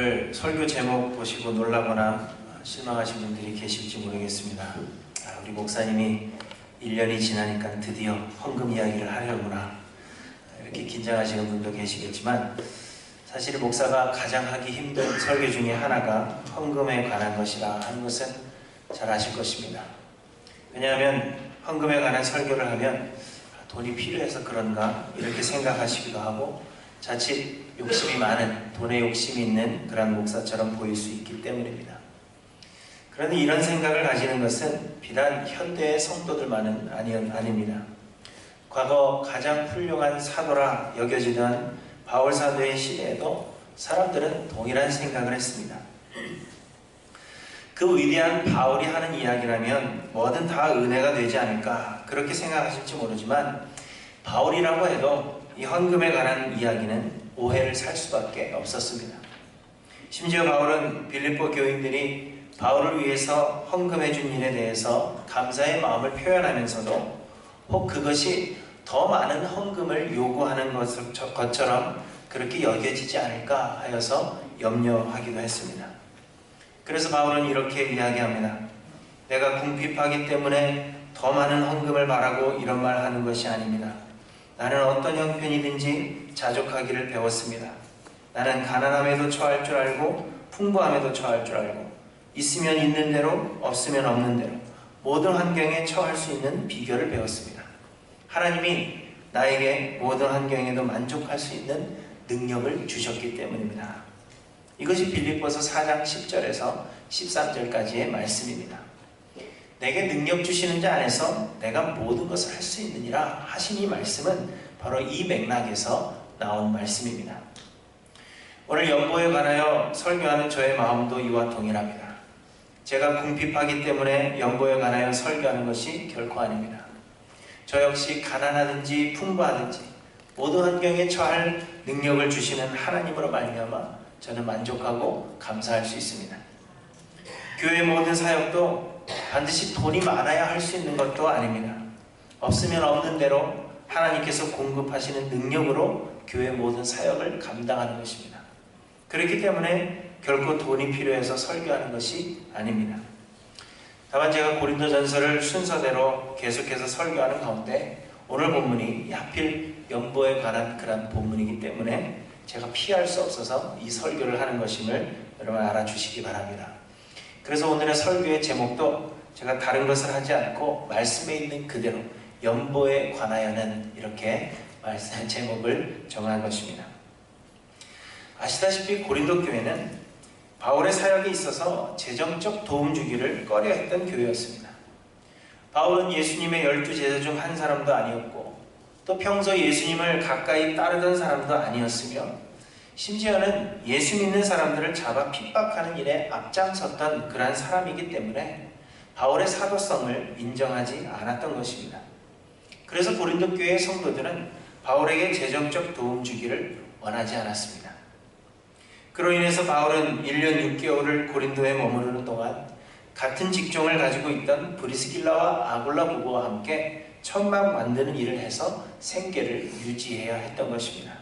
오늘 설교 제목 보시고 놀라거나 실망하신 분들이 계실지 모르겠습니다. 우리 목사님이 1년이 지나니까 드디어 헌금 이야기를 하려구나 이렇게 긴장하시는 분도 계시겠지만, 사실 목사가 가장 하기 힘든 설교 중에 하나가 헌금에 관한 것이라 하는 것은 잘 아실 것입니다. 왜냐하면 헌금에 관한 설교를 하면 돈이 필요해서 그런가 이렇게 생각하시기도 하고, 자칫 욕심이 많은, 돈에 욕심이 있는 그런 목사처럼 보일 수 있기 때문입니다. 그런데 이런 생각을 가지는 것은 비단 현대의 성도들만은 아닙니다. 과거 가장 훌륭한 사도라 여겨지던 바울 사도의 시대에도 사람들은 동일한 생각을 했습니다. 그 위대한 바울이 하는 이야기라면 뭐든 다 은혜가 되지 않을까 그렇게 생각하실지 모르지만, 바울이라고 해도 이 헌금에 관한 이야기는 오해를 살 수밖에 없었습니다. 심지어 바울은 빌립보 교인들이 바울을 위해서 헌금해 준 일에 대해서 감사의 마음을 표현하면서도 혹 그것이 더 많은 헌금을 요구하는 것처럼 그렇게 여겨지지 않을까 하여서 염려하기도 했습니다. 그래서 바울은 이렇게 이야기합니다. 내가 궁핍하기 때문에 더 많은 헌금을 바라고 이런 말 하는 것이 아닙니다. 나는 어떤 형편이든지 자족하기를 배웠습니다. 나는 가난함에도 처할 줄 알고 풍부함에도 처할 줄 알고, 있으면 있는 대로 없으면 없는 대로 모든 환경에 처할 수 있는 비결을 배웠습니다. 하나님이 나에게 모든 환경에도 만족할 수 있는 능력을 주셨기 때문입니다. 이것이 빌립보서 4장 10절에서 13절까지의 말씀입니다. 내게 능력 주시는 자 안에서 내가 모든 것을 할 수 있느니라 하신 이 말씀은 바로 이 맥락에서 나온 말씀입니다. 오늘 연보에 관하여 설교하는 저의 마음도 이와 동일합니다. 제가 궁핍하기 때문에 연보에 관하여 설교하는 것이 결코 아닙니다. 저 역시 가난하든지 풍부하든지 모든 환경에 처할 능력을 주시는 하나님으로 말미암아 저는 만족하고 감사할 수 있습니다. 교회 모든 사역도 반드시 돈이 많아야 할 수 있는 것도 아닙니다. 없으면 없는 대로 하나님께서 공급하시는 능력으로 교회 모든 사역을 감당하는 것입니다. 그렇기 때문에 결코 돈이 필요해서 설교하는 것이 아닙니다. 다만 제가 고린도전서를 순서대로 계속해서 설교하는 가운데 오늘 본문이 하필 연보에 관한 그런 본문이기 때문에 제가 피할 수 없어서 이 설교를 하는 것임을 여러분 알아주시기 바랍니다. 그래서 오늘의 설교의 제목도 제가 다른 것을 하지 않고 말씀에 있는 그대로 연보에 관하여는 이렇게 말씀 제목을 정한 것입니다. 아시다시피 고린도 교회는 바울의 사역에 있어서 재정적 도움 주기를 꺼려했던 교회였습니다. 바울은 예수님의 12제자 중 한 사람도 아니었고, 또 평소 예수님을 가까이 따르던 사람도 아니었으며, 심지어는 예수 믿는 사람들을 잡아 핍박하는 일에 앞장섰던 그러한 사람이기 때문에 바울의 사도성을 인정하지 않았던 것입니다. 그래서 고린도 교회의 성도들은 바울에게 재정적 도움 주기를 원하지 않았습니다. 그로 인해서 바울은 1년 6개월을 고린도에 머무르는 동안 같은 직종을 가지고 있던 브리스길라와 아굴라 부부와 함께 천막 만드는 일을 해서 생계를 유지해야 했던 것입니다.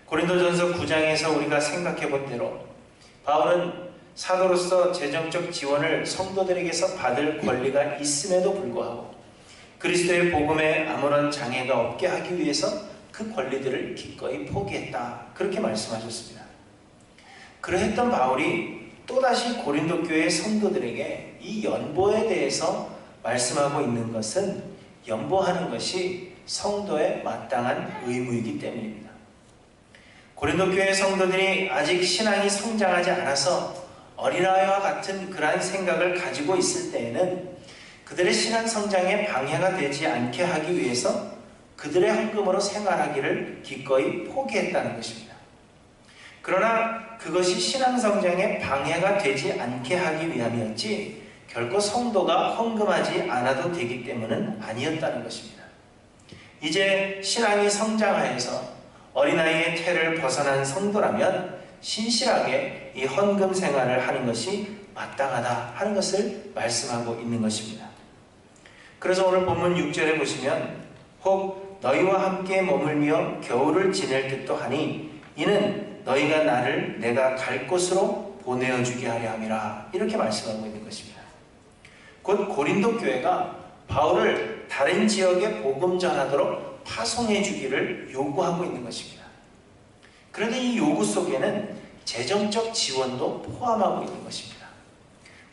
고린도전서 9장에서 우리가 생각해 본 대로 바울은 사도로서 재정적 지원을 성도들에게서 받을 권리가 있음에도 불구하고 그리스도의 복음에 아무런 장애가 없게 하기 위해서 그 권리들을 기꺼이 포기했다, 그렇게 말씀하셨습니다. 그러했던 바울이 또다시 고린도 교회 성도들에게 이 연보에 대해서 말씀하고 있는 것은 연보하는 것이 성도의 마땅한 의무이기 때문입니다. 고린도 교회 성도들이 아직 신앙이 성장하지 않아서 어린아이와 같은 그러한 생각을 가지고 있을 때에는 그들의 신앙 성장에 방해가 되지 않게 하기 위해서 그들의 헌금으로 생활하기를 기꺼이 포기했다는 것입니다. 그러나 그것이 신앙 성장에 방해가 되지 않게 하기 위함이었지 결코 성도가 헌금하지 않아도 되기 때문은 아니었다는 것입니다. 이제 신앙이 성장하여서 어린아이의 태를 벗어난 성도라면 신실하게 이 헌금 생활을 하는 것이 마땅하다 하는 것을 말씀하고 있는 것입니다. 그래서 오늘 본문 6절에 보시면 혹 너희와 함께 머물며 겨울을 지낼 듯도 하니 이는 너희가 나를 내가 갈 곳으로 보내어 주게 하려 함이라. 이렇게 말씀하고 있는 것입니다. 곧 고린도 교회가 바울을 다른 지역에 복음 전하도록 파송해 주기를 요구하고 있는 것입니다. 그런데 이 요구 속에는 재정적 지원도 포함하고 있는 것입니다.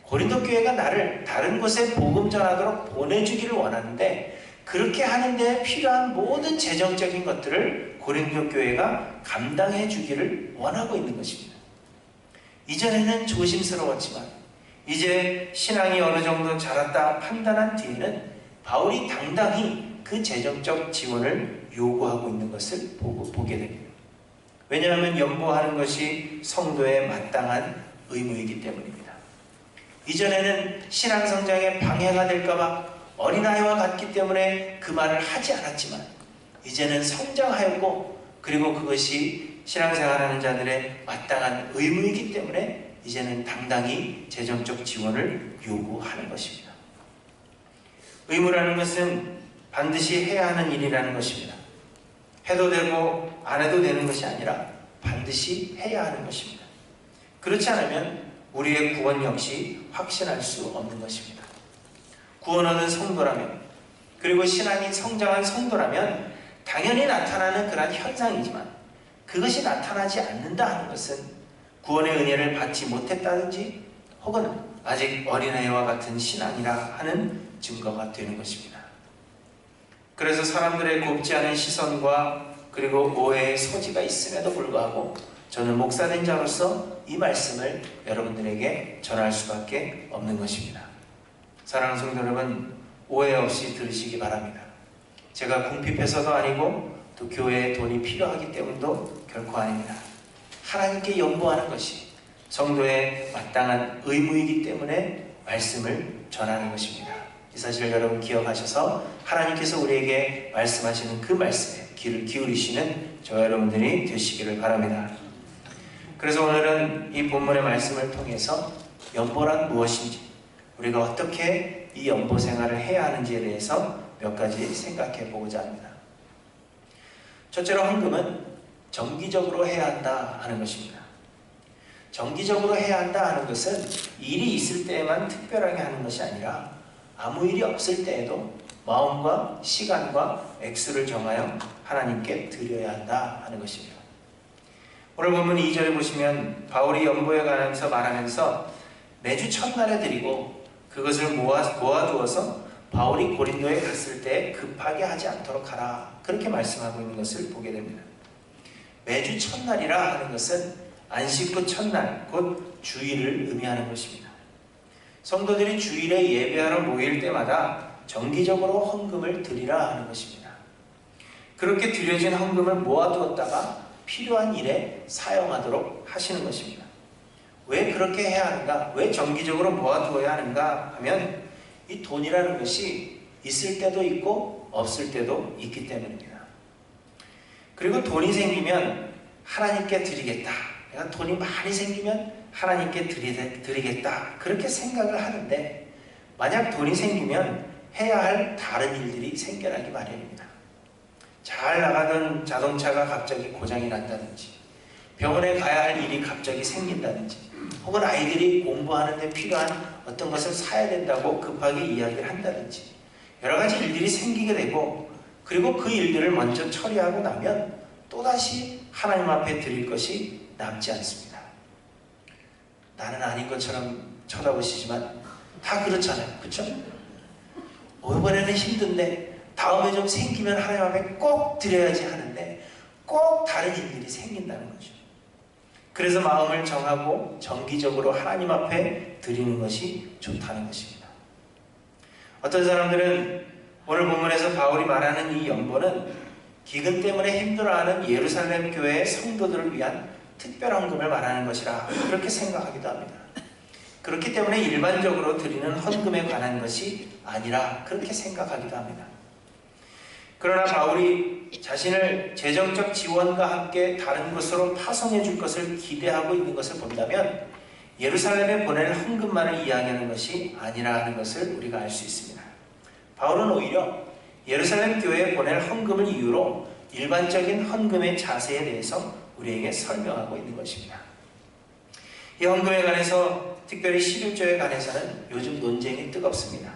고린도 교회가 나를 다른 곳에 복음 전하도록 보내주기를 원하는데, 그렇게 하는 데 필요한 모든 재정적인 것들을 고린도 교회가 감당해 주기를 원하고 있는 것입니다. 이전에는 조심스러웠지만 이제 신앙이 어느 정도 자랐다 판단한 뒤에는 바울이 당당히 그 재정적 지원을 요구하고 있는 것을 보게 됩니다. 왜냐하면 연보하는 것이 성도의 마땅한 의무이기 때문입니다. 이전에는 신앙 성장에 방해가 될까봐 어린아이와 같기 때문에 그 말을 하지 않았지만, 이제는 성장하였고 그리고 그것이 신앙생활하는 자들의 마땅한 의무이기 때문에 이제는 당당히 재정적 지원을 요구하는 것입니다. 의무라는 것은 반드시 해야 하는 일이라는 것입니다. 해도 되고 안 해도 되는 것이 아니라 반드시 해야 하는 것입니다. 그렇지 않으면 우리의 구원 역시 확신할 수 없는 것입니다. 구원 얻은 성도라면, 그리고 신앙이 성장한 성도라면 당연히 나타나는 그런 현상이지만, 그것이 나타나지 않는다 하는 것은 구원의 은혜를 받지 못했다든지 혹은 아직 어린아이와 같은 신앙이라 하는 증거가 되는 것입니다. 그래서 사람들의 곱지 않은 시선과 그리고 오해의 소지가 있음에도 불구하고 저는 목사된 자로서 이 말씀을 여러분들에게 전할 수밖에 없는 것입니다. 사랑하는 성도 여러분, 오해 없이 들으시기 바랍니다. 제가 궁핍해서도 아니고 또 교회에 돈이 필요하기 때문도 결코 아닙니다. 하나님께 연보하는 것이 성도의 마땅한 의무이기 때문에 말씀을 전하는 것입니다. 이 사실을 여러분 기억하셔서 하나님께서 우리에게 말씀하시는 그 말씀에 귀를 기울이시는 저와 여러분들이 되시기를 바랍니다. 그래서 오늘은 이 본문의 말씀을 통해서 연보란 무엇인지, 우리가 어떻게 이 연보 생활을 해야 하는지에 대해서 몇 가지 생각해 보고자 합니다. 첫째로 헌금은 정기적으로 해야 한다 하는 것입니다. 정기적으로 해야 한다 하는 것은 일이 있을 때에만 특별하게 하는 것이 아니라 아무 일이 없을 때에도 마음과 시간과 액수를 정하여 하나님께 드려야 한다 하는 것입니다. 오늘 본문 2절에 보시면 바울이 연보에 관해서 말하면서 매주 첫날에 드리고 그것을 모아두어서 바울이 고린도에 갔을 때 급하게 하지 않도록 하라, 그렇게 말씀하고 있는 것을 보게 됩니다. 매주 첫날이라 하는 것은 안식 후 첫날, 곧 주일을 의미하는 것입니다. 성도들이 주일에 예배하러 모일 때마다 정기적으로 헌금을 드리라 하는 것입니다. 그렇게 드려진 헌금을 모아두었다가 필요한 일에 사용하도록 하시는 것입니다. 왜 그렇게 해야 하는가? 왜 정기적으로 모아두어야 하는가 하면, 이 돈이라는 것이 있을 때도 있고 없을 때도 있기 때문입니다. 그리고 돈이 생기면 하나님께 드리겠다, 내가 돈이 많이 생기면 하나님께 드리겠다, 그렇게 생각을 하는데, 만약 돈이 생기면 해야 할 다른 일들이 생겨나기 마련입니다. 잘 나가던 자동차가 갑자기 고장이 난다든지, 병원에 가야 할 일이 갑자기 생긴다든지, 혹은 아이들이 공부하는 데 필요한 어떤 것을 사야 된다고 급하게 이야기를 한다든지, 여러 가지 일들이 생기게 되고, 그리고 그 일들을 먼저 처리하고 나면 또다시 하나님 앞에 드릴 것이 남지 않습니다. 나는 아닌 것처럼 쳐다보시지만 다 그렇잖아요. 그렇죠? 이번에는 힘든데 다음에 좀 생기면 하나님 앞에 꼭 드려야지 하는데 꼭 다른 일들이 생긴다는 거죠. 그래서 마음을 정하고 정기적으로 하나님 앞에 드리는 것이 좋다는 것입니다. 어떤 사람들은 오늘 본문에서 바울이 말하는 이 연보는 기근 때문에 힘들어하는 예루살렘 교회의 성도들을 위한 특별한 헌금을 말하는 것이라 그렇게 생각하기도 합니다. 그렇기 때문에 일반적으로 드리는 헌금에 관한 것이 아니라 그렇게 생각하기도 합니다. 그러나 바울이 자신을 재정적 지원과 함께 다른 곳으로 파송해 줄 것을 기대하고 있는 것을 본다면 예루살렘에 보낼 헌금만을 이야기하는 것이 아니라 하는 것을 우리가 알 수 있습니다. 바울은 오히려 예루살렘 교회에 보낼 헌금을 이유로 일반적인 헌금의 자세에 대해서 우리에게 설명하고 있는 것입니다. 이 헌금에 관해서, 특별히 11조에 관해서는 요즘 논쟁이 뜨겁습니다.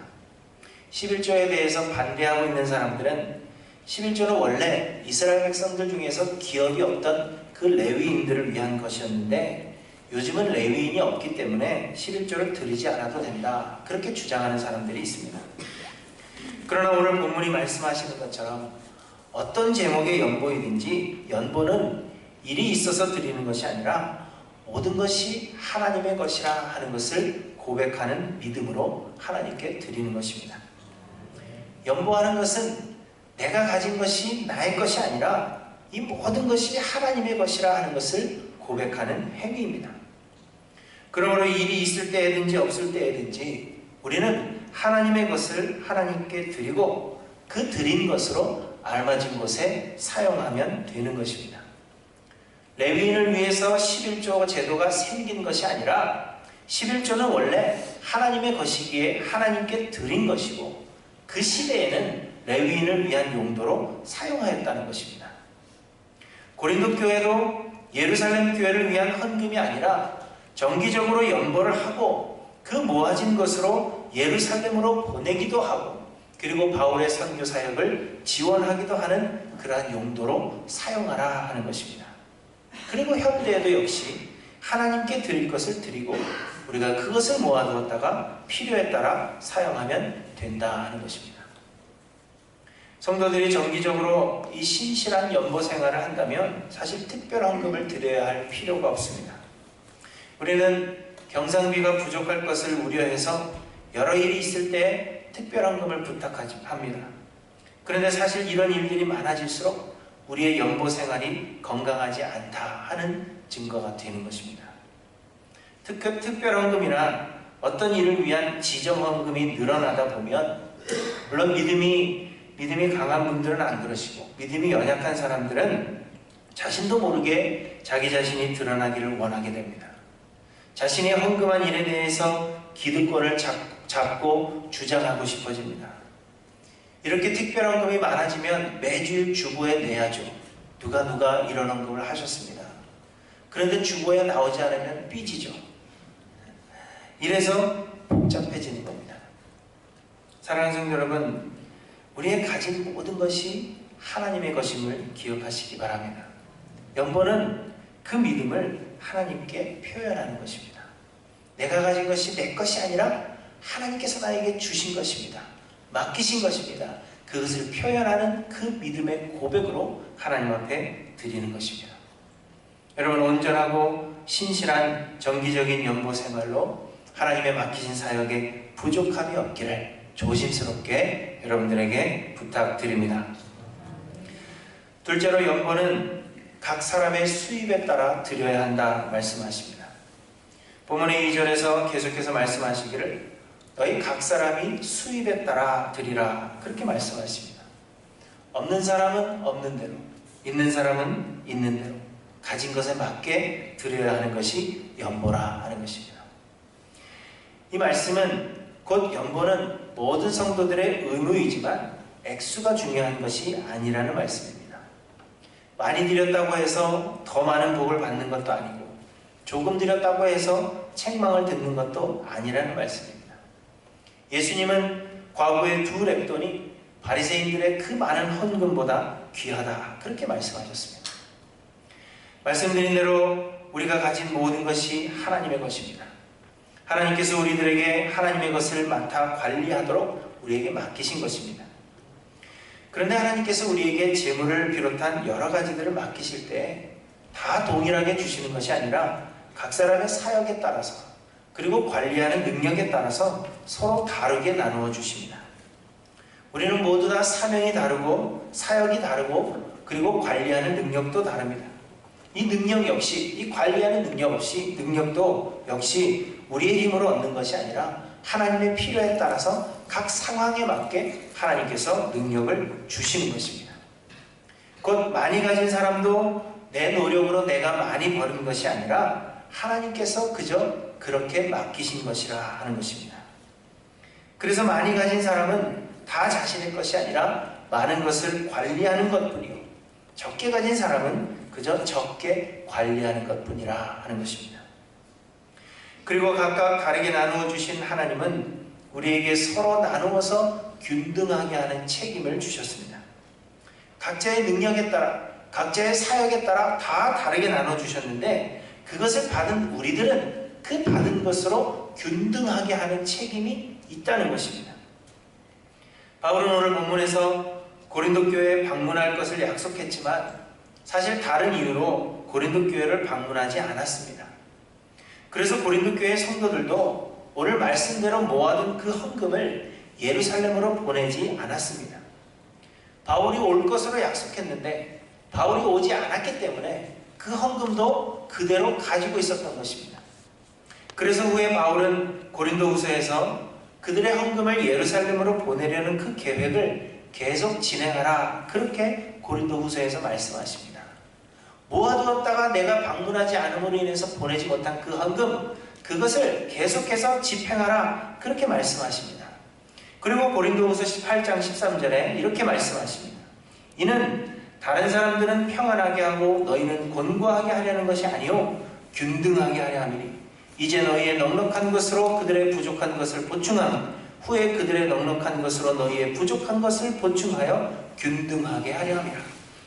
11조에 대해서 반대하고 있는 사람들은 11조는 원래 이스라엘 백성들 중에서 기업이 없던 그 레위인들을 위한 것이었는데 요즘은 레위인이 없기 때문에 11조를 드리지 않아도 된다, 그렇게 주장하는 사람들이 있습니다. 그러나 오늘 본문이 말씀하시는 것처럼 어떤 제목의 연보이든지 연보는 일이 있어서 드리는 것이 아니라 모든 것이 하나님의 것이라 하는 것을 고백하는 믿음으로 하나님께 드리는 것입니다. 연보하는 것은 내가 가진 것이 나의 것이 아니라 이 모든 것이 하나님의 것이라 하는 것을 고백하는 행위입니다. 그러므로 일이 있을 때든지 없을 때든지 우리는 하나님의 것을 하나님께 드리고 그 드린 것으로 알맞은 곳에 사용하면 되는 것입니다. 레위인을 위해서 11조 제도가 생긴 것이 아니라 11조는 원래 하나님의 것이기에 하나님께 드린 것이고 그 시대에는 레위인을 위한 용도로 사용하였다는 것입니다. 고린도 교회도 예루살렘 교회를 위한 헌금이 아니라 정기적으로 연보를 하고 그 모아진 것으로 예루살렘으로 보내기도 하고 그리고 바울의 선교 사역을 지원하기도 하는 그러한 용도로 사용하라 하는 것입니다. 그리고 현대에도 역시 하나님께 드릴 것을 드리고 우리가 그것을 모아두었다가 필요에 따라 사용하면 된다 하는 것입니다. 성도들이 정기적으로 이 신실한 연보 생활을 한다면 사실 특별 헌금을 드려야 할 필요가 없습니다. 우리는 경상비가 부족할 것을 우려해서 여러 일이 있을 때 특별 헌금을 부탁합니다. 그런데 사실 이런 일들이 많아질수록 우리의 연보 생활이 건강하지 않다 하는 증거가 되는 것입니다. 특별 헌금이나 어떤 일을 위한 지정 헌금이 늘어나다 보면 물론 믿음이 강한 분들은 안 그러시고 믿음이 연약한 사람들은 자신도 모르게 자기 자신이 드러나기를 원하게 됩니다. 자신이 헌금한 일에 대해서 기득권을 잡고 주장하고 싶어집니다. 이렇게 특별 헌금이 많아지면 매주일 주보에 내야죠. 누가 이런 헌금을 하셨습니다. 그런데 주보에 나오지 않으면 삐지죠. 이래서 복잡해지는 겁니다. 사랑하는 성도 여러분, 우리의 가진 모든 것이 하나님의 것임을 기억하시기 바랍니다. 연보는 그 믿음을 하나님께 표현하는 것입니다. 내가 가진 것이 내 것이 아니라 하나님께서 나에게 주신 것입니다. 맡기신 것입니다. 그것을 표현하는 그 믿음의 고백으로 하나님 앞에 드리는 것입니다. 여러분, 온전하고 신실한 정기적인 연보 생활로 하나님의 맡기신 사역에 부족함이 없기를 조심스럽게 여러분들에게 부탁드립니다. 둘째로, 연보는 각 사람의 수입에 따라 드려야 한다 말씀하십니다. 본문의 2절에서 계속해서 말씀하시기를 너희 각 사람이 수입에 따라 드리라, 그렇게 말씀하십니다. 없는 사람은 없는 대로, 있는 사람은 있는 대로 가진 것에 맞게 드려야 하는 것이 연보라 하는 것입니다. 이 말씀은 곧 연보는 모든 성도들의 의무이지만 액수가 중요한 것이 아니라는 말씀입니다. 많이 드렸다고 해서 더 많은 복을 받는 것도 아니고 조금 드렸다고 해서 책망을 듣는 것도 아니라는 말씀입니다. 예수님은 과거의 2렙돈이 바리새인들의 그 많은 헌금보다 귀하다, 그렇게 말씀하셨습니다. 말씀드린 대로 우리가 가진 모든 것이 하나님의 것입니다. 하나님께서 우리들에게 하나님의 것을 맡아 관리하도록 우리에게 맡기신 것입니다. 그런데 하나님께서 우리에게 재물을 비롯한 여러 가지들을 맡기실 때 다 동일하게 주시는 것이 아니라 각 사람의 사역에 따라서 그리고 관리하는 능력에 따라서 서로 다르게 나누어 주십니다. 우리는 모두 다 사명이 다르고 사역이 다르고 그리고 관리하는 능력도 다릅니다. 이 능력 역시, 이 관리하는 능력도 역시 우리의 힘으로 얻는 것이 아니라 하나님의 필요에 따라서 각 상황에 맞게 하나님께서 능력을 주시는 것입니다. 곧 많이 가진 사람도 내 노력으로 내가 많이 버는 것이 아니라 하나님께서 그저 그렇게 맡기신 것이라 하는 것입니다. 그래서 많이 가진 사람은 다 자신의 것이 아니라 많은 것을 관리하는 것뿐이요, 적게 가진 사람은 그저 적게 관리하는 것뿐이라 하는 것입니다. 그리고 각각 다르게 나누어 주신 하나님은 우리에게 서로 나누어서 균등하게 하는 책임을 주셨습니다. 각자의 능력에 따라, 각자의 사역에 따라 다 다르게 나눠 주셨는데 그것을 받은 우리들은 그 받은 것으로 균등하게 하는 책임이 있다는 것입니다. 바울은 오늘 본문에서 고린도 교회에 방문할 것을 약속했지만 사실 다른 이유로 고린도 교회를 방문하지 않았습니다. 그래서 고린도 교회 성도들도 오늘 말씀대로 모아둔 그 헌금을 예루살렘으로 보내지 않았습니다. 바울이 올 것으로 약속했는데 바울이 오지 않았기 때문에 그 헌금도 그대로 가지고 있었던 것입니다. 그래서 후에 바울은 고린도후서에서 그들의 헌금을 예루살렘으로 보내려는 그 계획을 계속 진행하라, 그렇게 고린도후서에서 말씀하십니다. 모아두었다가 내가 방문하지 않음으로 인해서 보내지 못한 그 헌금, 그것을 계속해서 집행하라, 그렇게 말씀하십니다. 그리고 고린도후서 18장 13절에 이렇게 말씀하십니다. 이는 다른 사람들은 평안하게 하고 너희는 곤고하게 하려는 것이 아니요 균등하게 하려 함이니 이제 너희의 넉넉한 것으로 그들의 부족한 것을 보충하며 후에 그들의 넉넉한 것으로 너희의 부족한 것을 보충하여 균등하게 하려 함이라.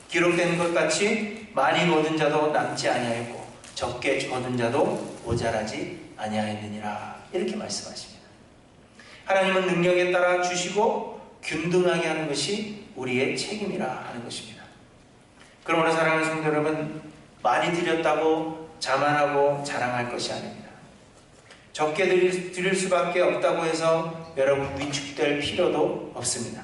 기록된 것 같이 많이 거둔 자도 남지 아니하였고 적게 거둔 자도 모자라지 아니하였느니라. 이렇게 말씀하십니다. 하나님은 능력에 따라 주시고 균등하게 하는 것이 우리의 책임이라 하는 것입니다. 그러므로 사랑하는 성도 여러분, 많이 드렸다고 자만하고 자랑할 것이 아닙니다. 적게 드릴 수밖에 없다고 해서 여러분 위축될 필요도 없습니다.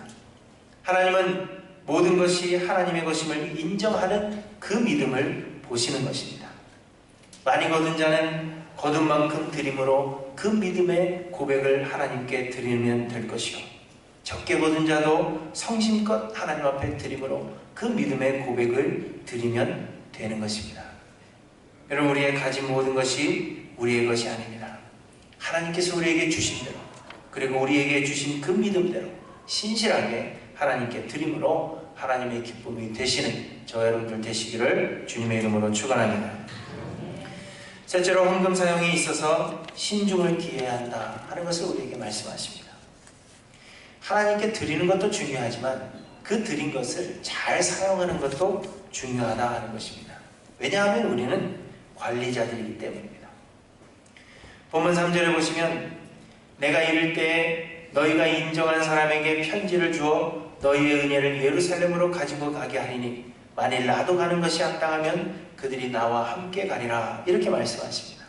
하나님은 모든 것이 하나님의 것임을 인정하는 그 믿음을 보시는 것입니다. 많이 거둔 자는 거둔 만큼 드림으로 그 믿음의 고백을 하나님께 드리면 될 것이요 적게 거둔 자도 성심껏 하나님 앞에 드림으로 그 믿음의 고백을 드리면 되는 것입니다. 여러분, 우리의 가진 모든 것이 우리의 것이 아닙니다. 하나님께서 우리에게 주신 대로, 그리고 우리에게 주신 그 믿음대로 신실하게 하나님께 드림으로 하나님의 기쁨이 되시는 저 여러분들 되시기를 주님의 이름으로 축원합니다. 셋째로, 헌금 사용에 있어서 신중을 기해야 한다 하는 것을 우리에게 말씀하십니다. 하나님께 드리는 것도 중요하지만 그 드린 것을 잘 사용하는 것도 중요하다 하는 것입니다. 왜냐하면 우리는 관리자들이기 때문입니다. 본문 3절에 보시면 내가 이를 때에 너희가 인정한 사람에게 편지를 주어 너희의 은혜를 예루살렘으로 가지고 가게 하리니 만일 나도 가는 것이 합당하면 그들이 나와 함께 가리라. 이렇게 말씀하십니다.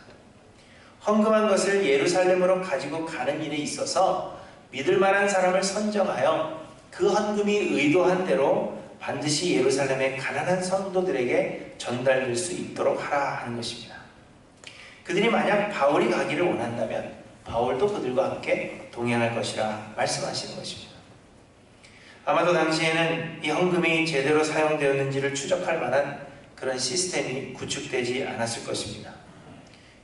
헌금한 것을 예루살렘으로 가지고 가는 일에 있어서 믿을 만한 사람을 선정하여 그 헌금이 의도한 대로 반드시 예루살렘의 가난한 성도들에게 전달될 수 있도록 하라 하는 것입니다. 그들이 만약 바울이 가기를 원한다면 바울도 그들과 함께 동행할 것이라 말씀하시는 것입니다. 아마도 당시에는 이 헌금이 제대로 사용되었는지를 추적할 만한 그런 시스템이 구축되지 않았을 것입니다.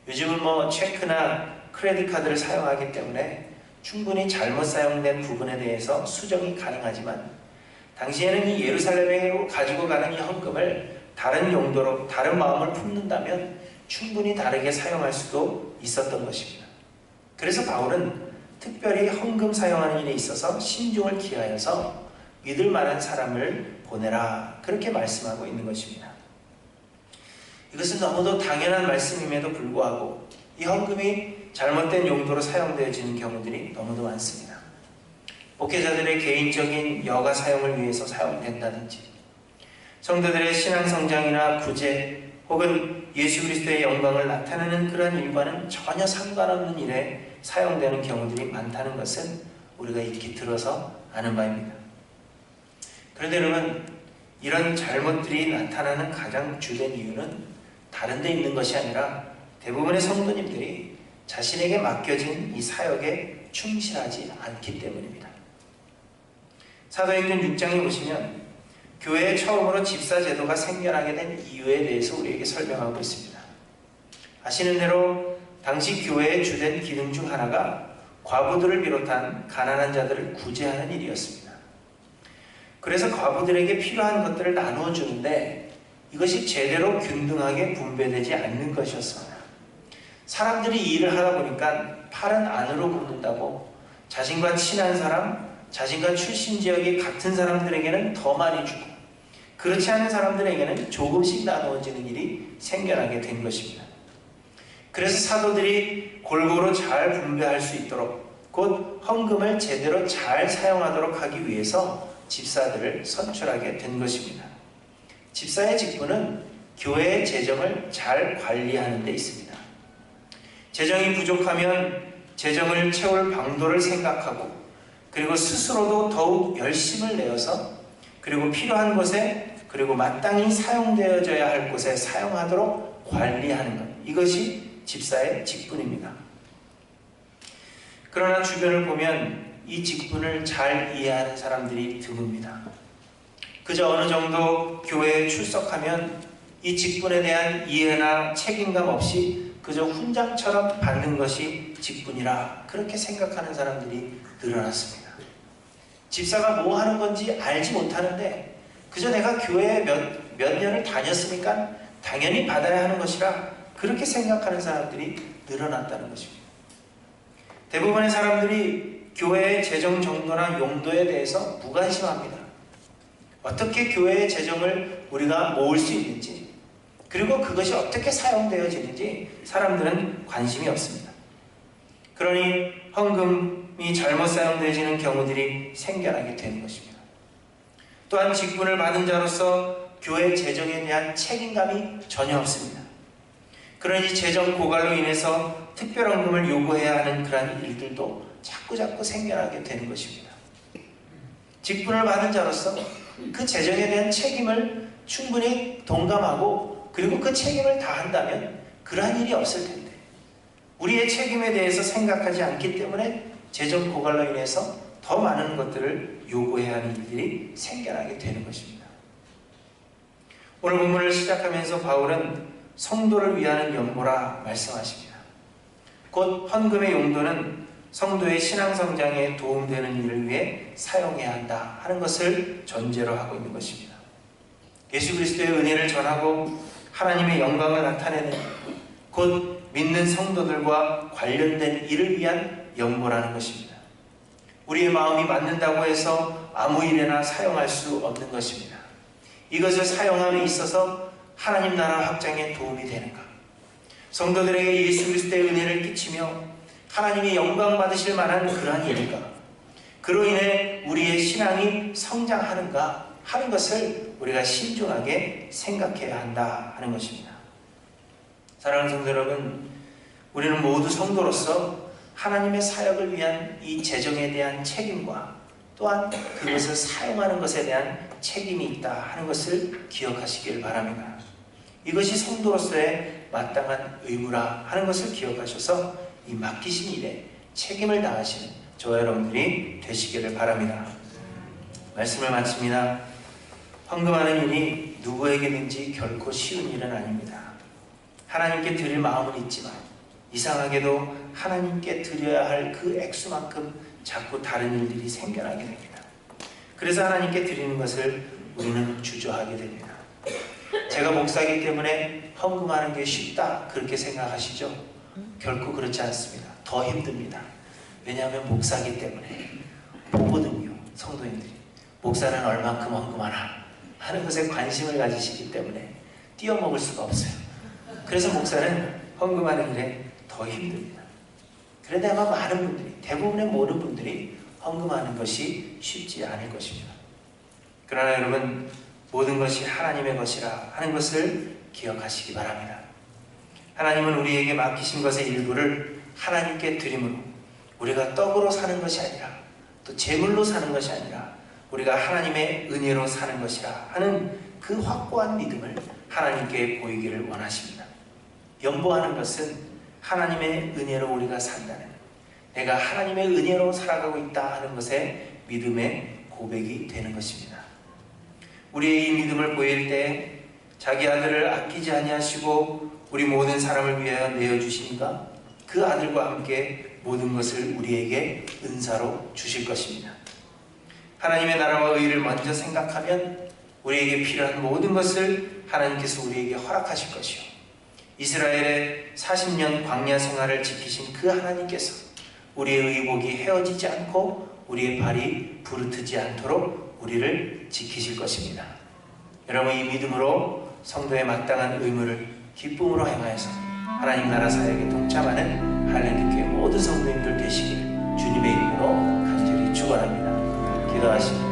요즘은 체크나 크레딧 카드를 사용하기 때문에 충분히 잘못 사용된 부분에 대해서 수정이 가능하지만 당시에는 이 예루살렘에 가지고 가는 이 헌금을 다른 용도로, 다른 마음을 품는다면 충분히 다르게 사용할 수도 있었던 것입니다. 그래서 바울은 특별히 헌금 사용하는 일에 있어서 신중을 기하여서 믿을 만한 사람을 보내라, 그렇게 말씀하고 있는 것입니다. 이것은 너무도 당연한 말씀임에도 불구하고 이 헌금이 잘못된 용도로 사용되어지는 경우들이 너무도 많습니다. 목회자들의 개인적인 여가 사용을 위해서 사용된다든지, 성도들의 신앙 성장이나 구제 혹은 예수 그리스도의 영광을 나타내는 그런 일과는 전혀 상관없는 일에 사용되는 경우들이 많다는 것은 우리가 익히 들어서 아는 바입니다. 그런데 여러분, 이런 잘못들이 나타나는 가장 주된 이유는 다른 데 있는 것이 아니라 대부분의 성도님들이 자신에게 맡겨진 이 사역에 충실하지 않기 때문입니다. 사도행전 6장에 보시면 교회에 처음으로 집사 제도가 생겨나게 된 이유에 대해서 우리에게 설명하고 있습니다. 아시는 대로 당시 교회의 주된 기능 중 하나가 과부들을 비롯한 가난한 자들을 구제하는 일이었습니다. 그래서 과부들에게 필요한 것들을 나누어 주는데 이것이 제대로 균등하게 분배되지 않는 것이었습니다. 사람들이 일을 하다 보니까 팔은 안으로 굽는다고 자신과 친한 사람, 자신과 출신 지역이 같은 사람들에게는 더 많이 주고 그렇지 않은 사람들에게는 조금씩 나누어지는 일이 생겨나게 된 것입니다. 그래서 사도들이 골고루 잘 분배할 수 있도록 곧 헌금을 제대로 잘 사용하도록 하기 위해서 집사들을 선출하게 된 것입니다. 집사의 직분은 교회의 재정을 잘 관리하는 데 있습니다. 재정이 부족하면 재정을 채울 방도를 생각하고 그리고 스스로도 더욱 열심을 내어서 그리고 필요한 곳에 그리고 마땅히 사용되어져야 할 곳에 사용하도록 관리하는 것, 이것이 집사의 직분입니다. 그러나 주변을 보면 이 직분을 잘 이해하는 사람들이 드뭅니다. 그저 어느 정도 교회에 출석하면 이 직분에 대한 이해나 책임감 없이 그저 훈장처럼 받는 것이 직분이라 그렇게 생각하는 사람들이 늘어났습니다. 집사가 뭐 하는 건지 알지 못하는데 그저 내가 교회에 몇 년을 다녔으니까 당연히 받아야 하는 것이라 그렇게 생각하는 사람들이 늘어났다는 것입니다. 대부분의 사람들이 교회의 재정 정도나 용도에 대해서 무관심합니다. 어떻게 교회의 재정을 우리가 모을 수 있는지 그리고 그것이 어떻게 사용되어지는지 사람들은 관심이 없습니다. 그러니 헌금이 잘못 사용되어지는 경우들이 생겨나게 되는 것입니다. 또한 직분을 받은 자로서 교회 재정에 대한 책임감이 전혀 없습니다. 그러니 재정 고갈로 인해서 특별헌금을 요구해야 하는 그러한 일들도 자꾸자꾸 생겨나게 되는 것입니다. 직분을 받은 자로서 그 재정에 대한 책임을 충분히 동감하고 그리고 그 책임을 다한다면 그러한 일이 없을 텐데 우리의 책임에 대해서 생각하지 않기 때문에 재정 고갈로 인해서 더 많은 것들을 요구해야 하는 일들이 생겨나게 되는 것입니다. 오늘 본문을 시작하면서 바울은 성도를 위하는 연보라 말씀하십니다. 곧 헌금의 용도는 성도의 신앙 성장에 도움되는 일을 위해 사용해야 한다 하는 것을 전제로 하고 있는 것입니다. 예수 그리스도의 은혜를 전하고 하나님의 영광을 나타내는 곧 믿는 성도들과 관련된 일을 위한 연보라는 것입니다. 우리의 마음이 맞는다고 해서 아무 일에나 사용할 수 없는 것입니다. 이것을 사용함에 있어서 하나님 나라 확장에 도움이 되는가? 성도들에게 예수 그리스도의 은혜를 끼치며 하나님이 영광 받으실 만한 그러한 일인가? 그로 인해 우리의 신앙이 성장하는가 하는 것을 우리가 신중하게 생각해야 한다 하는 것입니다. 사랑하는 성도 여러분, 우리는 모두 성도로서 하나님의 사역을 위한 이 재정에 대한 책임과 또한 그것을 사용하는 것에 대한 책임이 있다 하는 것을 기억하시길 바랍니다. 이것이 성도로서의 마땅한 의무라 하는 것을 기억하셔서 이 맡기신 일에 책임을 다하시는 저와 여러분들이 되시기를 바랍니다. 말씀을 마칩니다. 헌금하는 일이 누구에게든지 결코 쉬운 일은 아닙니다. 하나님께 드릴 마음은 있지만 이상하게도 하나님께 드려야 할 그 액수만큼 자꾸 다른 일들이 생겨나게 됩니다. 그래서 하나님께 드리는 것을 우리는 주저하게 됩니다. 제가 목사이기 때문에 헌금하는 게 쉽다 그렇게 생각하시죠? 결코 그렇지 않습니다. 더 힘듭니다. 왜냐하면 목사이기 때문에 보거든요. 성도님들이 목사는 얼만큼 헌금하나 하는 것에 관심을 가지시기 때문에 띄어먹을 수가 없어요. 그래서 목사는 헌금하는 일에 더 힘듭니다. 그런데 아마 많은 분들이, 대부분의 모든 분들이 헌금하는 것이 쉽지 않을 것입니다. 그러나 여러분, 모든 것이 하나님의 것이라 하는 것을 기억하시기 바랍니다. 하나님은 우리에게 맡기신 것의 일부를 하나님께 드림으로 우리가 떡으로 사는 것이 아니라 또 재물로 사는 것이 아니라 우리가 하나님의 은혜로 사는 것이라 하는 그 확고한 믿음을 하나님께 보이기를 원하십니다. 연보하는 것은 하나님의 은혜로 우리가 산다는, 내가 하나님의 은혜로 살아가고 있다 하는 것에 믿음의 고백이 되는 것입니다. 우리의 이 믿음을 보일 때 자기 아들을 아끼지 아니하시고 우리 모든 사람을 위하여 내어주시니까 그 아들과 함께 모든 것을 우리에게 은사로 주실 것입니다. 하나님의 나라와 의를 먼저 생각하면 우리에게 필요한 모든 것을 하나님께서 우리에게 허락하실 것이요, 이스라엘의 40년 광야 생활을 지키신 그 하나님께서 우리의 의복이 헤어지지 않고 우리의 발이 부르트지 않도록 우리를 지키실 것입니다. 여러분, 이 믿음으로 성도의 마땅한 의무를 기쁨으로 행하여서 하나님 나라 사역에 동참하는 할렐루야 모든 성도님들 되시기를 주님의 이름으로 간절히 축원합니다. 기도하십니다.